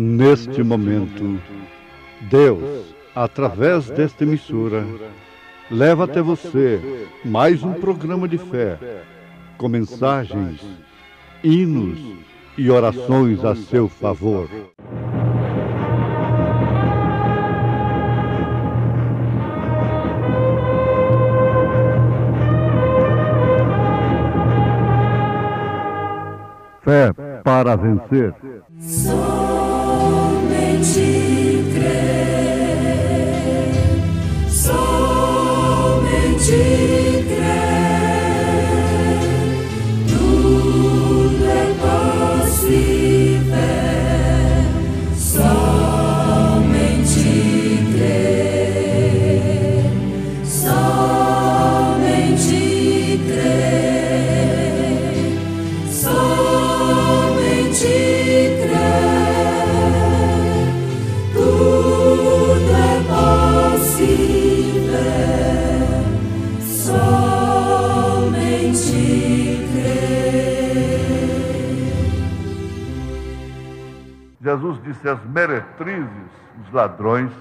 Neste momento, Deus, através desta emissora, leva até você mais um programa de fé, com mensagens, hinos e orações a seu favor. Fé para vencer. Somente crer, somente crer, tudo é possível, somente crer, somente crer, somente crer, tudo é possível, somente crer. Jesus disse: as meretrizes, os ladrões,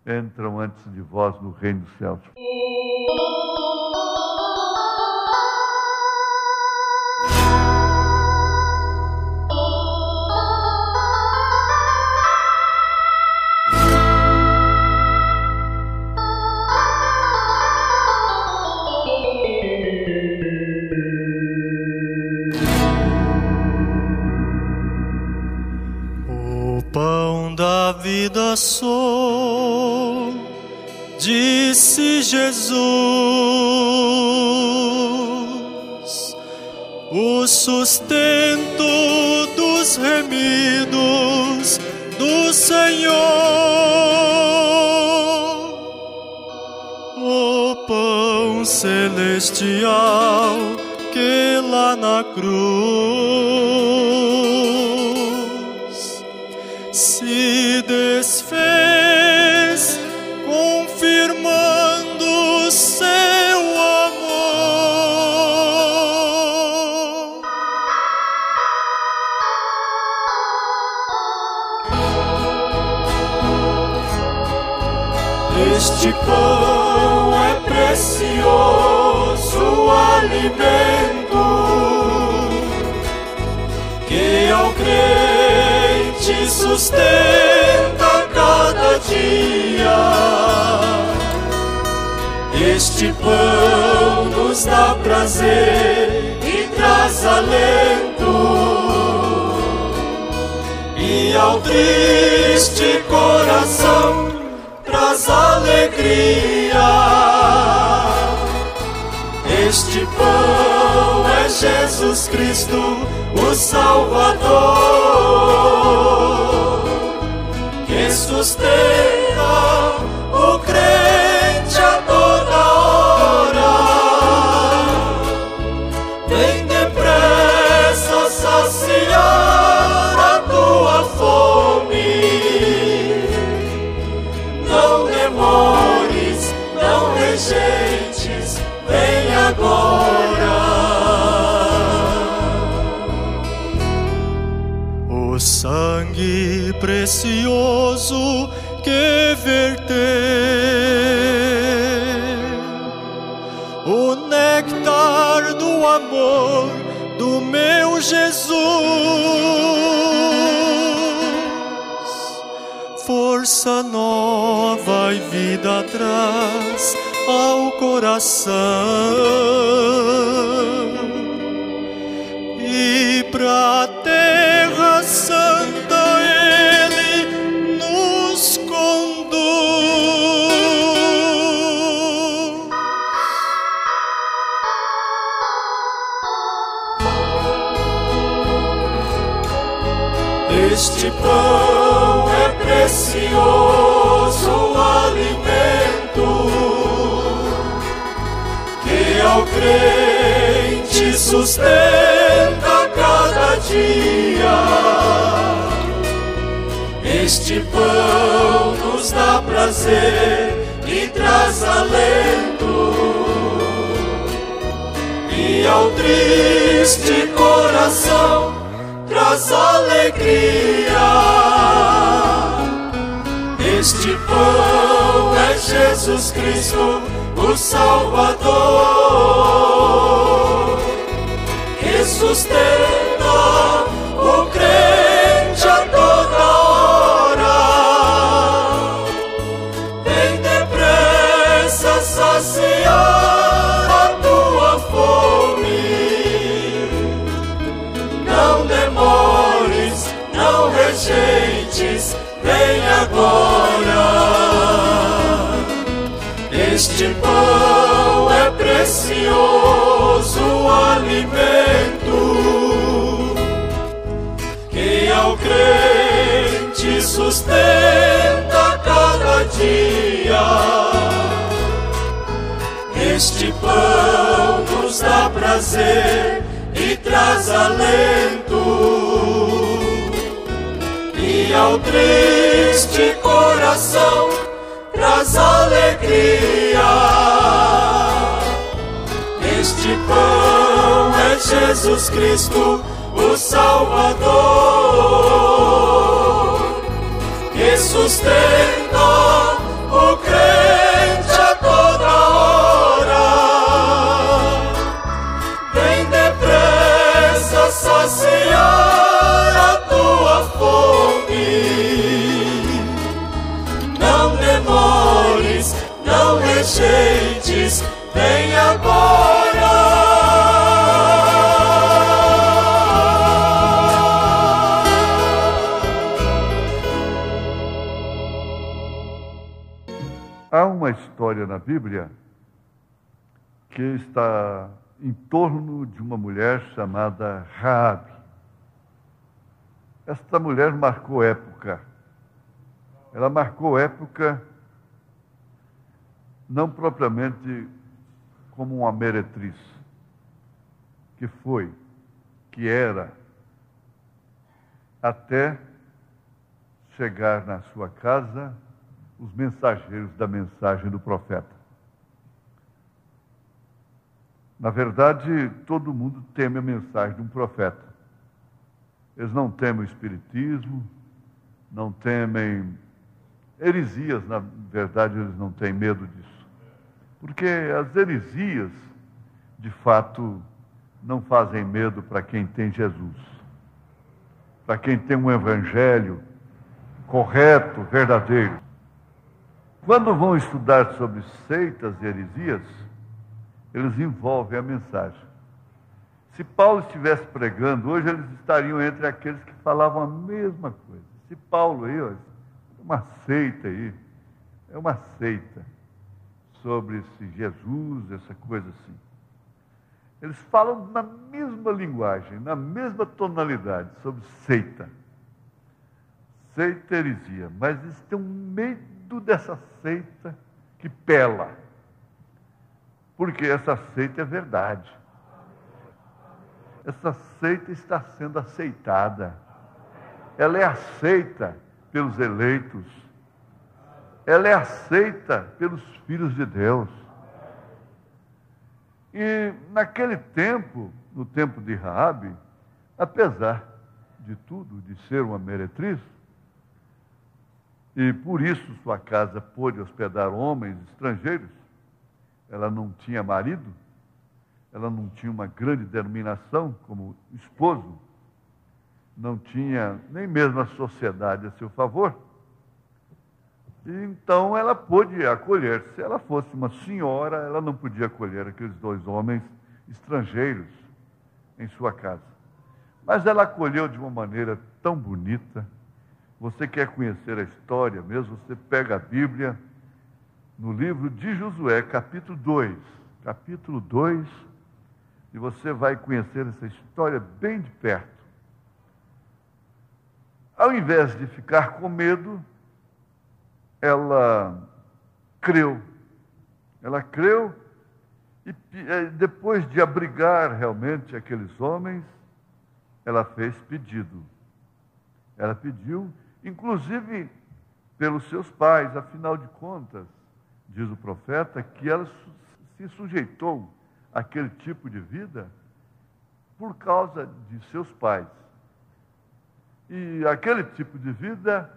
entram antes de vós no reino dos céus. O pão da vida sou, disse Jesus, o sustento dos remidos do Senhor, o pão celestial que lá na cruz se desfez, confirmando seu amor. Este pão é precioso alimento que ao crente sustenta cada dia. Este pão nos dá prazer e traz alento, e ao triste coração traz alegria. Este pão é Jesus Cristo, o Salvador, que sustenta o crente a toda hora. Vem depressa saciar a tua fome, não demores, não rejeites, vem agora. O sangue precioso que verteu, o néctar do amor do meu Jesus, força nova e vida traz ao coração, e pra terra santa ele nos conduz. Este pão é precioso alimento que ao crente sustenta cada dia. Este pão nos dá prazer e traz alento, e ao triste coração traz alegria. Este pão é Jesus Cristo, o Salvador, que sustenta o crente a toda hora. Vem depressa saciar a tua fome. Não demores, não rejeites, vem agora. Este pão é precioso alimento que ao crente sustenta cada dia. Este pão nos dá prazer e traz alento, e ao triste coração traz alegria. Este pão é Jesus Cristo, o Salvador, que sustenta o crente a toda hora. Vem depressa saciar a tua fome. Não demores, não rejeites, vem agora. Há uma história na Bíblia que está em torno de uma mulher chamada Raabe. Esta mulher marcou época. Ela marcou época não propriamente como uma meretriz, que foi, que era, até chegar na sua casa os mensageiros da mensagem do profeta. Na verdade, todo mundo teme a mensagem de um profeta. Eles não temem o espiritismo, não temem heresias, na verdade, eles não têm medo disso. Porque as heresias, de fato, não fazem medo para quem tem Jesus. Para quem tem um evangelho correto, verdadeiro. Quando vão estudar sobre seitas e heresias, eles envolvem a mensagem. Se Paulo estivesse pregando, hoje eles estariam entre aqueles que falavam a mesma coisa. Se Paulo aí, ó, uma seita aí, é uma seita sobre esse Jesus, essa coisa assim. Eles falam na mesma linguagem, na mesma tonalidade, sobre seita. Seita e heresia. Mas eles têm um medo dessa seita que pela. Porque essa seita é verdade. Essa seita está sendo aceitada. Ela é aceita pelos eleitos. Ela é aceita pelos filhos de Deus. E naquele tempo, no tempo de Raabe, apesar de tudo, de ser uma meretriz, e por isso sua casa pôde hospedar homens estrangeiros, ela não tinha marido, ela não tinha uma grande denominação como esposo, não tinha nem mesmo a sociedade a seu favor. E então ela pôde acolher. Se ela fosse uma senhora, ela não podia acolher aqueles dois homens estrangeiros em sua casa. Mas ela acolheu de uma maneira tão bonita. Você quer conhecer a história mesmo? Você pega a Bíblia no livro de Josué, capítulo 2. Capítulo 2, e você vai conhecer essa história bem de perto. Ao invés de ficar com medo, ela creu. Ela creu e depois de abrigar realmente aqueles homens, ela fez pedido. Ela pediu, inclusive pelos seus pais, afinal de contas, diz o profeta, que ela se sujeitou àquele tipo de vida por causa de seus pais. E aquele tipo de vida,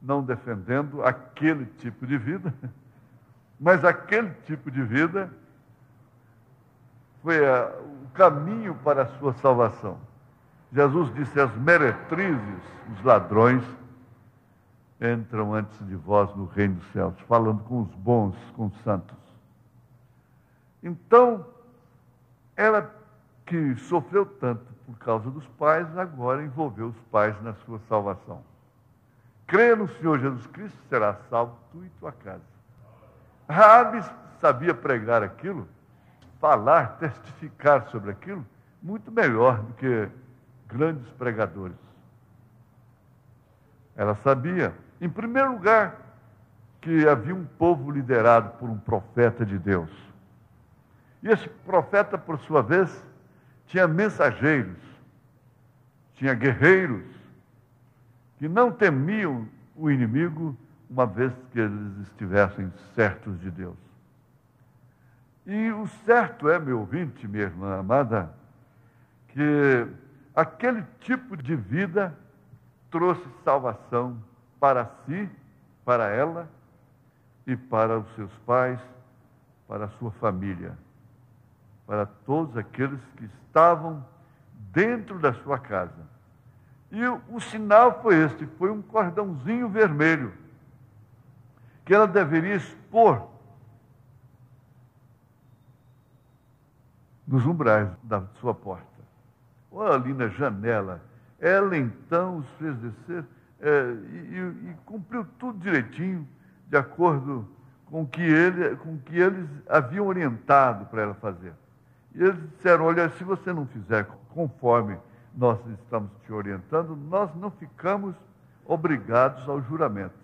não defendendo aquele tipo de vida, mas aquele tipo de vida foi o caminho para a sua salvação. Jesus disse: as meretrizes, os ladrões, entram antes de vós no reino dos céus, falando com os bons, com os santos. Então, ela que sofreu tanto por causa dos pais, agora envolveu os pais na sua salvação. Crê no Senhor Jesus Cristo, será salvo tu e tua casa. Raabe sabia pregar aquilo, falar, testificar sobre aquilo, muito melhor do que grandes pregadores. Ela sabia, em primeiro lugar, que havia um povo liderado por um profeta de Deus. E esse profeta, por sua vez, tinha mensageiros, tinha guerreiros, que não temiam o inimigo, uma vez que eles estivessem certos de Deus. E o certo é, meu ouvinte, minha irmã amada, que aquele tipo de vida trouxe salvação para si, para ela e para os seus pais, para a sua família, para todos aqueles que estavam dentro da sua casa. E o sinal foi este, foi um cordãozinho vermelho, que ela deveria expor nos umbrais da sua porta, ou ali na janela. Ela então os fez descer e cumpriu tudo direitinho, de acordo com o que eles haviam orientado para ela fazer. E eles disseram: olha, se você não fizer conforme nós estamos te orientando, nós não ficamos obrigados ao juramento.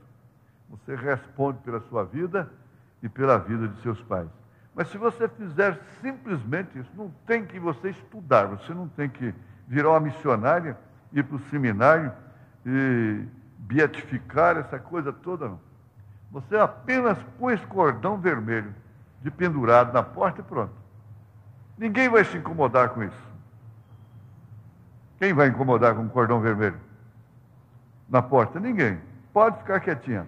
Você responde pela sua vida e pela vida de seus pais. Mas se você fizer simplesmente isso, não tem que você estudar, você não tem que virar uma missionária, ir para o seminário e beatificar essa coisa toda, não. Você apenas põe esse cordão vermelho de pendurado na porta e pronto. Ninguém vai se incomodar com isso. Quem vai incomodar com um cordão vermelho na porta? Ninguém. Pode ficar quietinha.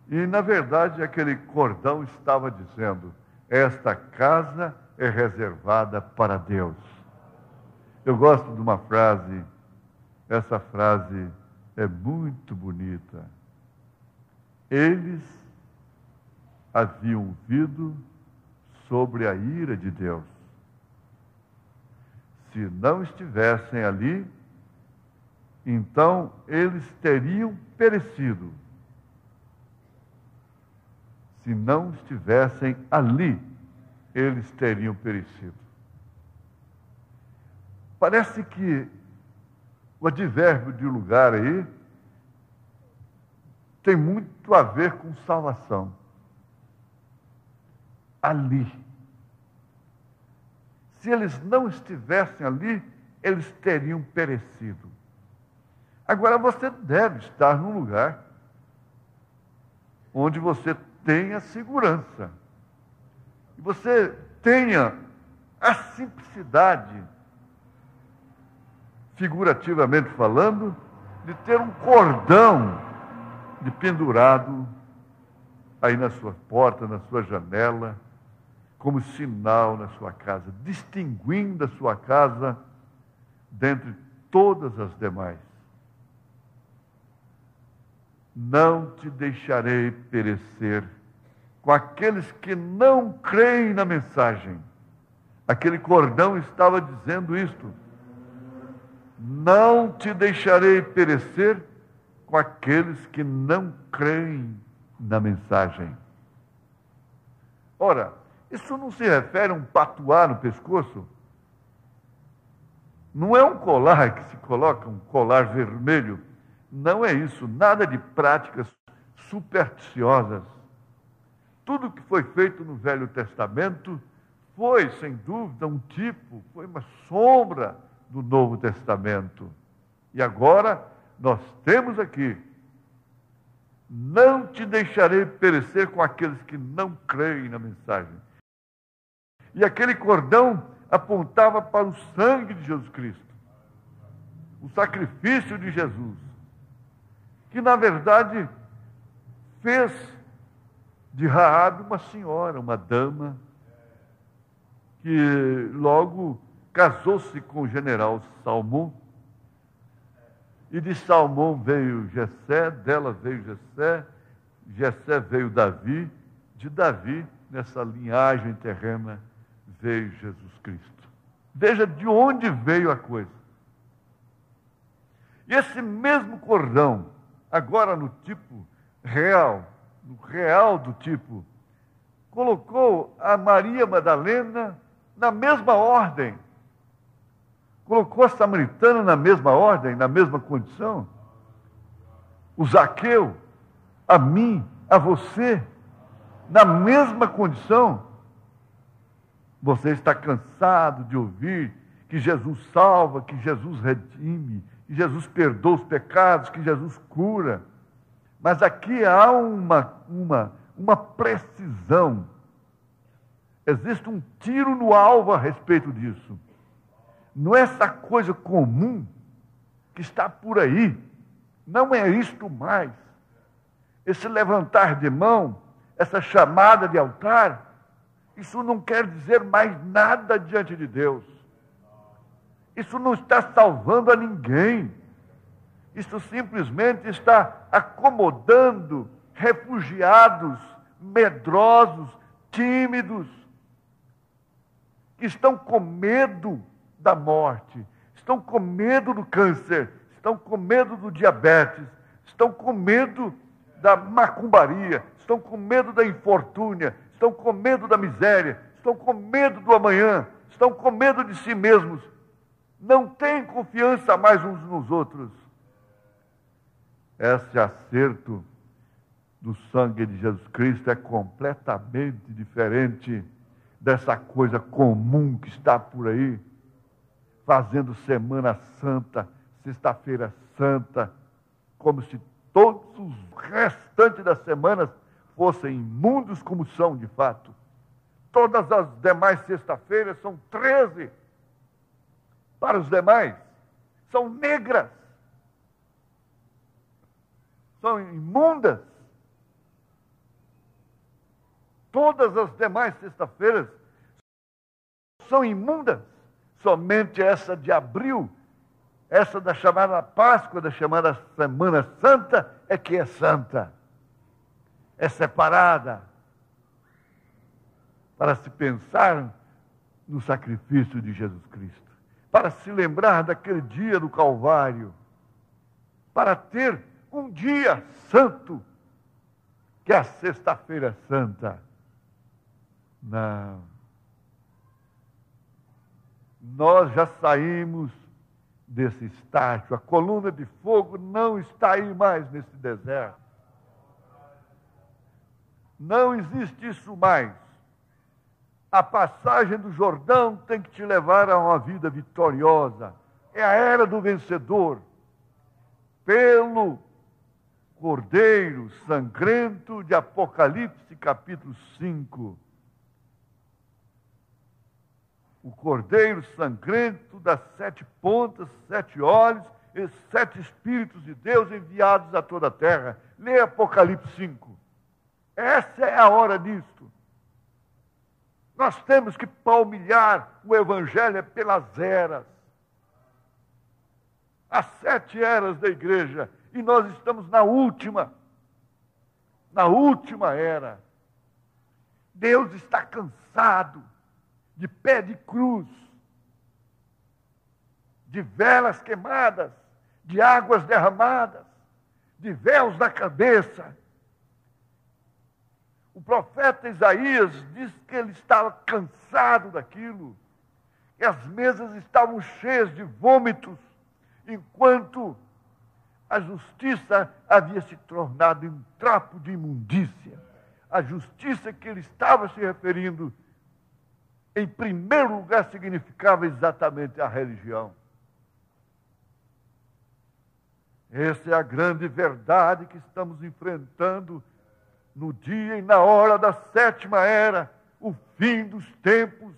E, na verdade, aquele cordão estava dizendo: esta casa é reservada para Deus. Eu gosto de uma frase, essa frase é muito bonita. Eles haviam ouvido sobre a ira de Deus. Se não estivessem ali, então eles teriam perecido. Se não estivessem ali, eles teriam perecido. Parece que o advérbio de lugar aí tem muito a ver com salvação. Ali. Se eles não estivessem ali, eles teriam perecido. Agora você deve estar num lugar onde você tenha segurança. E você tenha a simplicidade, figurativamente falando, de ter um cordão de pendurado aí na sua porta, na sua janela, como sinal na sua casa, distinguindo a sua casa dentre todas as demais. Não te deixarei perecer com aqueles que não creem na mensagem. Aquele cordão estava dizendo isto. Não te deixarei perecer com aqueles que não creem na mensagem. Ora, isso não se refere a um patuá no pescoço? Não é um colar que se coloca, um colar vermelho. Não é isso, nada de práticas supersticiosas. Tudo que foi feito no Velho Testamento foi, sem dúvida, um tipo, foi uma sombra do Novo Testamento. E agora nós temos aqui: não te deixarei perecer com aqueles que não creem na mensagem. E aquele cordão apontava para o sangue de Jesus Cristo. o sacrifício de Jesus, que na verdade fez de Raabe uma senhora, uma dama, que logo casou-se com o general Salmão, e de Salmão veio Jessé, dela veio Jessé, Jessé veio Davi, de Davi, nessa linhagem terrena, veio Jesus Cristo. Veja de onde veio a coisa. E esse mesmo cordão, agora no tipo real, no real do tipo, colocou a Maria Madalena na mesma ordem. Colocou a samaritana na mesma ordem, na mesma condição. O Zaqueu, a mim, a você, na mesma condição. Você está cansado de ouvir que Jesus salva, que Jesus redime, que Jesus perdoa os pecados, que Jesus cura. Mas aqui há uma precisão. Existe um tiro no alvo a respeito disso. Não é essa coisa comum que está por aí. Não é isto mais. Esse levantar de mão, essa chamada de altar, isso não quer dizer mais nada diante de Deus. Isso não está salvando a ninguém. Isso simplesmente está acomodando refugiados, medrosos, tímidos, que estão com medo da morte, estão com medo do câncer, estão com medo do diabetes, estão com medo da macumbaria, estão com medo da infortúnia, estão com medo da miséria, estão com medo do amanhã, estão com medo de si mesmos, não têm confiança mais uns nos outros. Esse acerto do sangue de Jesus Cristo é completamente diferente dessa coisa comum que está por aí, fazendo Semana Santa, Sexta-feira Santa, como se todos os restantes das semanas fossem imundos como são de fato. Todas as demais sexta-feiras são 13 para os demais, são negras, são imundas. Todas as demais sexta-feiras são imundas. Somente essa de abril, essa da chamada Páscoa, da chamada Semana Santa, é que é santa. É separada para se pensar no sacrifício de Jesus Cristo, para se lembrar daquele dia do Calvário, para ter um dia santo, que é a Sexta-feira Santa. Não. Nós já saímos desse estágio. A coluna de fogo não está aí mais nesse deserto. Não existe isso mais. A passagem do Jordão tem que te levar a uma vida vitoriosa. É a era do vencedor. Pelo Cordeiro sangrento de Apocalipse, capítulo 5. O Cordeiro sangrento das 7 pontas, 7 olhos, e 7 Espíritos de Deus enviados a toda a terra. Lê Apocalipse 5. Essa é a hora disto. Nós temos que palmilhar o Evangelho pelas eras. As 7 eras da igreja. E nós estamos na última era. Deus está cansado de pé de cruz, de velas queimadas, de águas derramadas, de véus na cabeça. O profeta Isaías diz que ele estava cansado daquilo, que as mesas estavam cheias de vômitos, enquanto a justiça havia se tornado um trapo de imundícia. A justiça que ele estava se referindo, em primeiro lugar, significava exatamente a religião. Essa é a grande verdade que estamos enfrentando no dia e na hora da 7ª era, o fim dos tempos.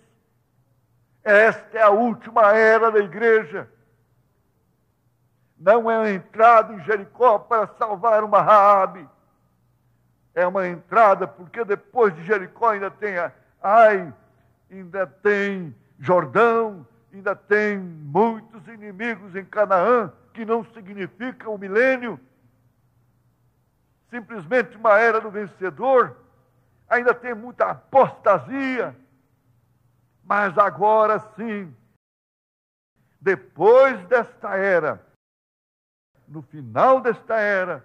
Esta é a última era da igreja. Não é uma entrada em Jericó para salvar uma Raabe. É uma entrada porque depois de Jericó ainda tem Jordão, ainda tem muitos inimigos em Canaã, que não significa o milênio, simplesmente uma era do vencedor. Ainda tem muita apostasia, mas agora sim, depois desta era, no final desta era,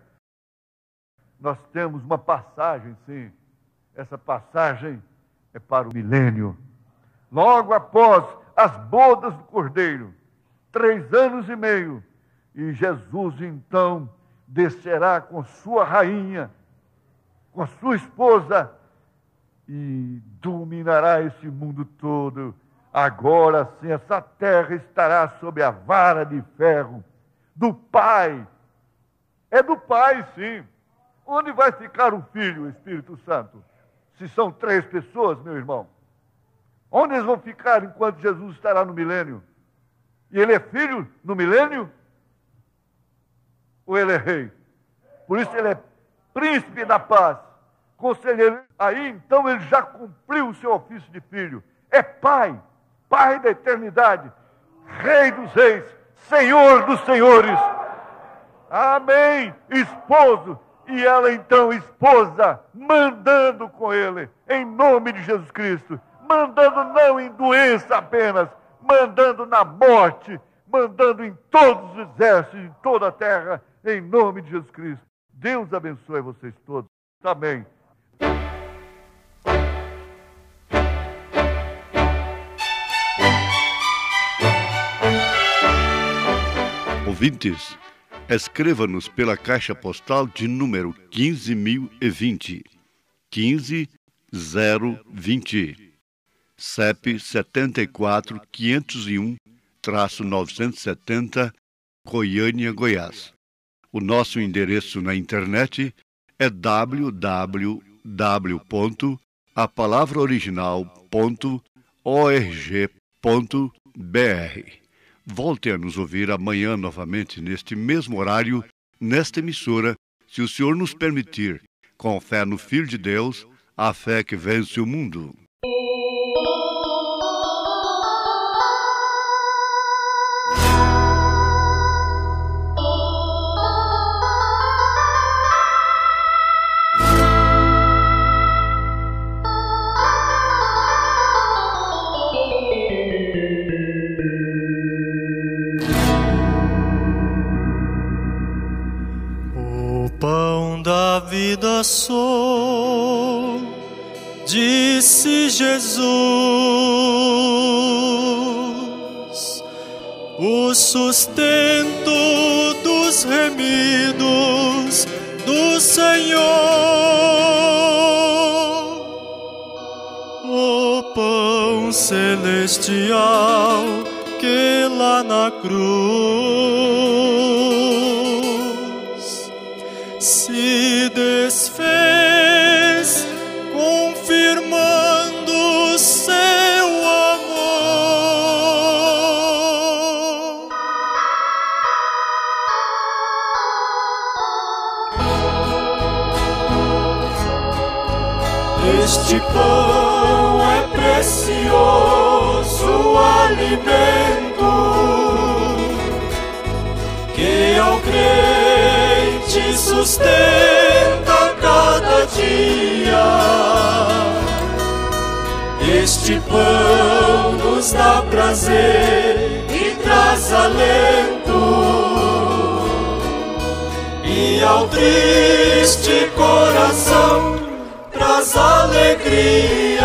nós temos uma passagem, sim. Essa passagem é para o milênio. Logo após as bodas do Cordeiro, 3 anos e meio, e Jesus então descerá com sua rainha, com a sua esposa, e dominará esse mundo todo. Agora sim, essa terra estará sob a vara de ferro do Pai. É do Pai, sim. Onde vai ficar o Filho, o Espírito Santo? Se são 3 pessoas, meu irmão. Onde eles vão ficar enquanto Jesus estará no milênio? E ele é filho no milênio? Ou ele é rei? Por isso ele é príncipe da paz, conselheiro. Aí então ele já cumpriu o seu ofício de filho. É pai, pai da eternidade, rei dos reis, senhor dos senhores. Amém. Esposo. E ela então, esposa, mandando com ele, em nome de Jesus Cristo. Mandando não em doença apenas, mandando na morte, mandando em todos os exércitos, em toda a terra, em nome de Jesus Cristo. Deus abençoe vocês todos. Amém. Ouvintes, escreva-nos pela caixa postal de número 15.020, 15020. CEP 74-501-970, Goiânia, Goiás. O nosso endereço na internet é www.apalavraoriginal.org.br. Volte a nos ouvir amanhã novamente neste mesmo horário, nesta emissora, se o Senhor nos permitir, com fé no Filho de Deus, a fé que vence o mundo. Vida sou, disse Jesus, o sustento dos remidos do Senhor, o pão celestial que lá na cruz se desfez, confirmando seu amor. Este pão é precioso alimento que ao crente sustenta cada dia. Este pão nos dá prazer e traz alento, e ao triste coração traz alegria.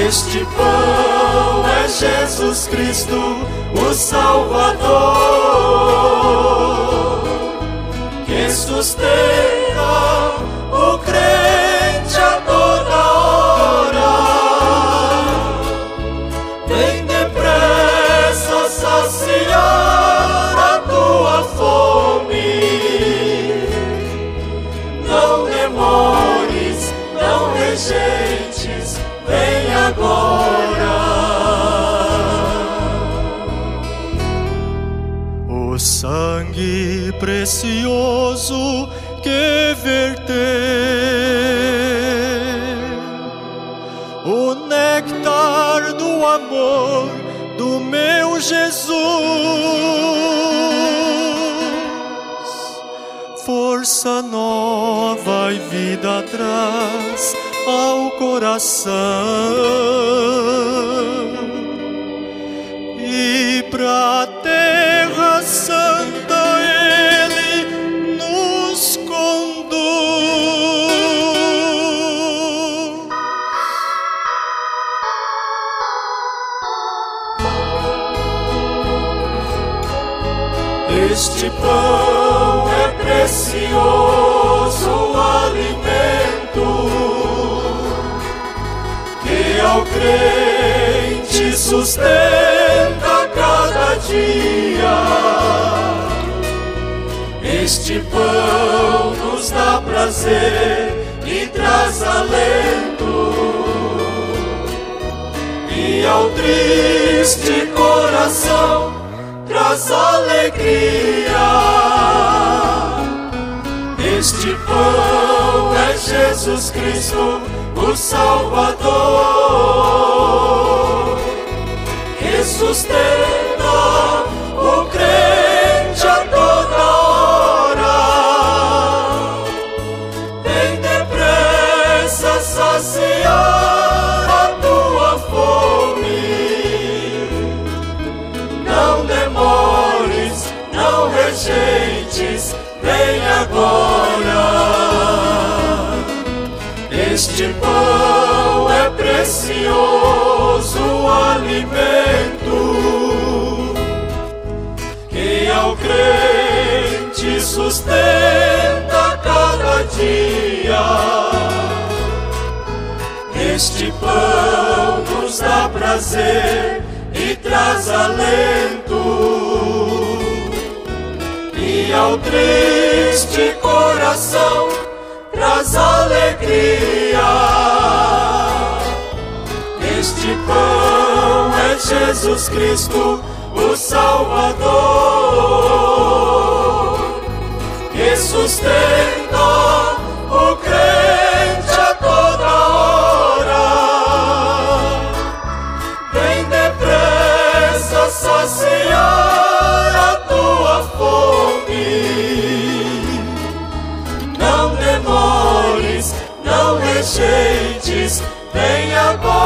Este pão é Jesus Cristo, o Salvador, que sustenta o crente a toda hora. Vem depressa saciar a tua fome. Não demores, não rejeites, vem agora. precioso que verter o néctar do amor do meu Jesus. Força nova e vida traz ao coração, e pra terra santa Ele nos conduz. Este pão é precioso alimento que ao crente sustenta cada dia. Este pão nos dá prazer e traz alento, e ao triste coração traz alegria. Este pão é Jesus Cristo, o Salvador, que sustenta o crente a toda hora. Vem depressa saciar a tua fome. Não demores, não rejeites, vem agora. Este pão é precioso alimento que ao crente sustenta cada dia. Este pão nos dá prazer e traz alento, e ao triste coração traz alegria. Este pão é Jesus Cristo, o Salvador, que sustenta o crente a toda hora. Vem depressa saciar a tua fome. Não demores, não rejeites, vem agora.